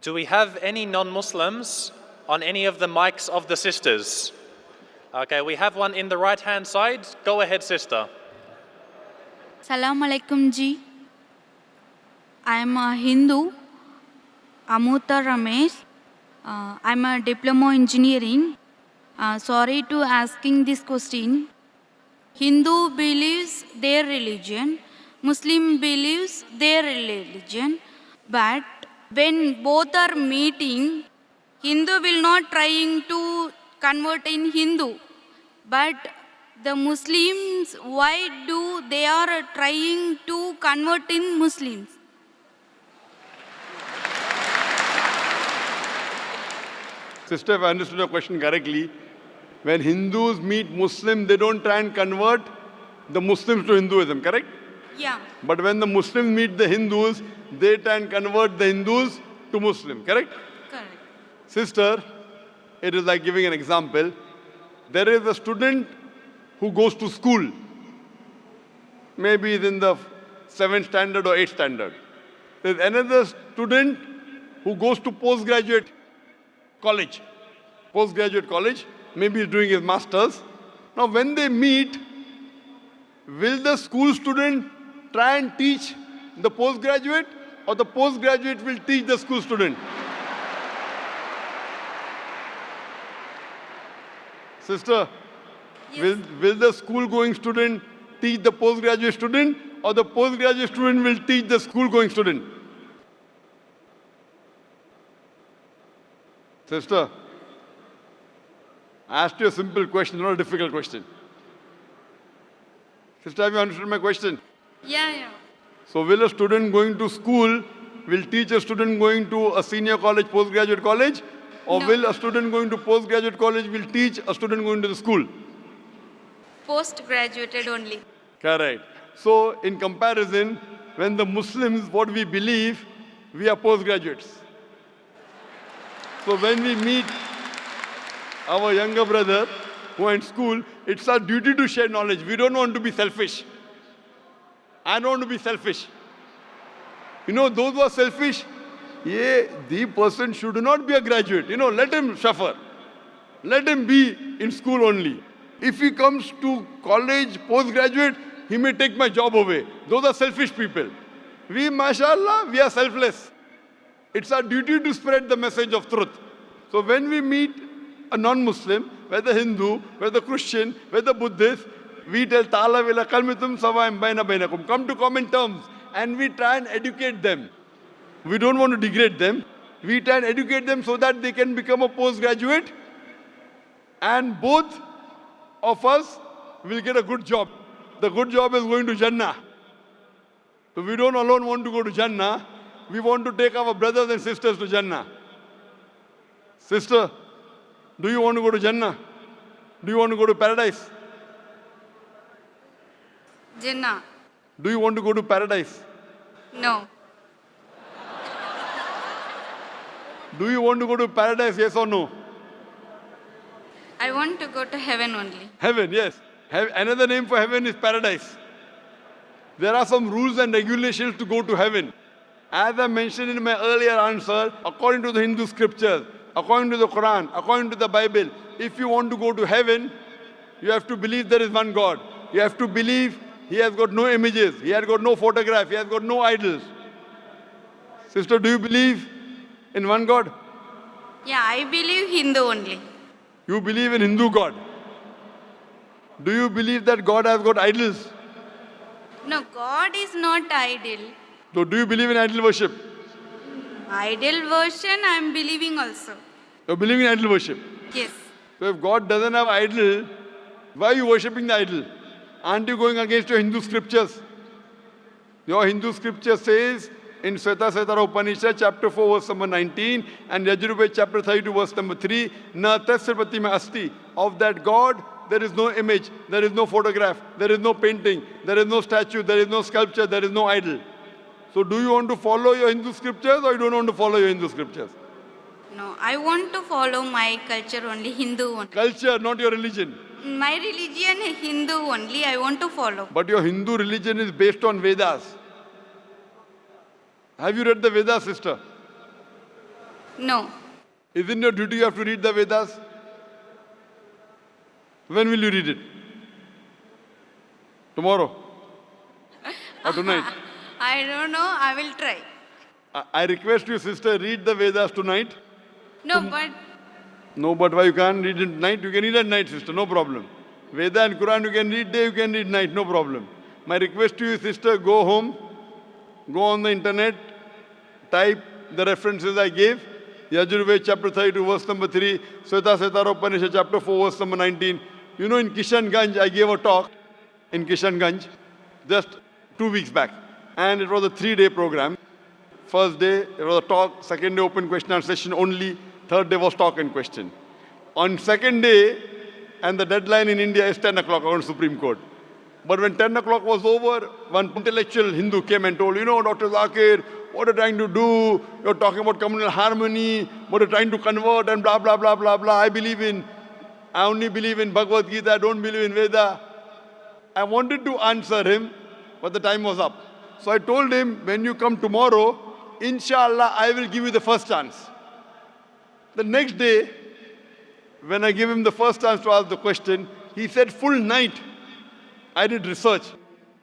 Do we have any non-Muslims on any of the mics of the sisters? Okay, we have one in the right-hand side. Go ahead, sister. Salam Alaikum ji. I am a Hindu, Amuta Ramesh. I am a diploma engineering. Sorry to asking this question. Hindu believes their religion, Muslim believes their religion, but when both are meeting, Hindu will not trying to convert in Hindu, but the Muslims, why do they are trying to convert in Muslims? Sister, if I understood your question correctly, when Hindus meet Muslims, they don't try and convert the Muslims to Hinduism, correct? Yeah. But when the Muslims meet the Hindus, they try and convert the Hindus to Muslim, correct? Correct. Sister, it is like giving an example. There is a student who goes to school. Maybe he's in the 7th standard or 8th standard. There's another student who goes to postgraduate college. Postgraduate college. Maybe he's doing his master's. Now when they meet, will the school student try and teach the postgraduate, or the postgraduate will teach the school student? Sister, Yes. will the school-going student teach the postgraduate student, or the postgraduate student will teach the school-going student? Sister, I asked you a simple question, not a difficult question. Sister, have you understood my question? Yeah. So will a student going to school will teach a student going to a senior college, postgraduate college? Or No. will a student going to postgraduate college will teach a student going to the school? Post-graduated only. Correct. So in comparison, when the Muslims, what we believe, we are postgraduates. So when we meet our younger brother who are in school, it's our duty to share knowledge. We don't want to be selfish. I don't want to be selfish. You know, those who are selfish, the person should not be a graduate. You know, let him suffer. Let him be in school only. If he comes to college, postgraduate, he may take my job away. Those are selfish people. We, mashallah, we are selfless. It's our duty to spread the message of truth. So when we meet a non-Muslim, whether Hindu, whether Christian, whether Buddhist, we tell Ta'ala vila kalmitum sawaim baina bainakum. Come to common terms, and we try and educate them. We don't want to degrade them. We try and educate them so that they can become a postgraduate, and both of us will get a good job. The good job is going to Jannah. So we don't alone want to go to Jannah. We want to take our brothers and sisters to Jannah. Sister, do you want to go to Jannah? Do you want to go to paradise? Jinnah. Do you want to go to paradise? No. Do you want to go to paradise, yes or no? I want to go to heaven only. Heaven, yes. Another name for heaven is paradise. There are some rules and regulations to go to heaven. As I mentioned in my earlier answer, according to the Hindu scriptures, according to the Quran, according to the Bible, if you want to go to heaven, you have to believe there is one God. You have to believe He has got no images, He has got no photograph, He has got no idols. Sister, do you believe in one God? Yeah, I believe Hindu only. You believe in Hindu God. Do you believe that God has got idols? No, God is not idol. So do you believe in idol worship? Idol version I am believing also. You believe in idol worship. Yes. So if God doesn't have idol, why are you worshipping the idol? Aren't you going against your Hindu scriptures? Your Hindu scripture says in Svetasvatara Upanishad, chapter 4, verse number 19, and Yajurveda, chapter 32, verse number 3, Na tasya pratima asti. Of that God, there is no image, there is no photograph, there is no painting, there is no statue, there is no sculpture, there is no idol. So do you want to follow your Hindu scriptures, or you don't want to follow your Hindu scriptures? No, I want to follow my culture only, Hindu only. Culture, not your religion. My religion is Hindu only, I want to follow. But your Hindu religion is based on Vedas. Have you read the Vedas, sister? No. Isn't your duty you have to read the Vedas? When will you read it? Tomorrow? Or tonight? I don't know. I will try. I request you, sister, read the Vedas tonight. No, but No, but why you can't read it at night? You can read at night, sister, no problem. Veda and Quran you can read day, you can read night, no problem. My request to you, sister, go home, go on the internet, type the references I gave. Yajurved chapter 32 verse number 3, Sweta Setara Upanishad chapter 4 verse number 19. You know, in Kishanganj, I gave a talk in Kishanganj just 2 weeks back. And it was a 3-day program. First day, it was a talk. Second day, open question and session only. Third day was talk and question. On second day, and the deadline in India is 10 o'clock on Supreme Court. But when 10 o'clock was over, one intellectual Hindu came and told, you know, Dr. Zakir, what are you trying to do? You're talking about communal harmony, what are you trying to convert and blah, blah, blah, blah, blah. I only believe in Bhagavad Gita, I don't believe in Veda. I wanted to answer him, but the time was up. So I told him, when you come tomorrow, inshallah, I will give you the first chance. The next day, when I gave him the first chance to ask the question, he said, full night, I did research.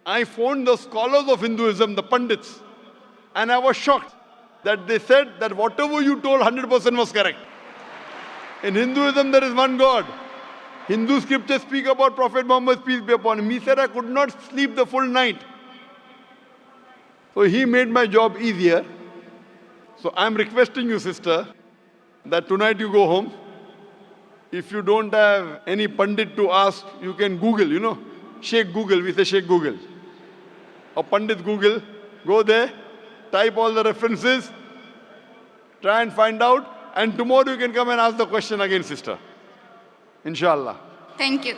I phoned the scholars of Hinduism, the Pandits, and I was shocked that they said that whatever you told 100% was correct. In Hinduism, there is one God. Hindu scriptures speak about Prophet Muhammad, peace be upon him. He said, I could not sleep the full night. So he made my job easier. So I'm requesting you, sister, that tonight you go home. If you don't have any Pandit to ask, you can Google, you know. Sheikh Google, we say Sheikh Google. Or Pandit Google. Go there, type all the references, try and find out, and tomorrow you can come and ask the question again, sister. Inshallah. thank you.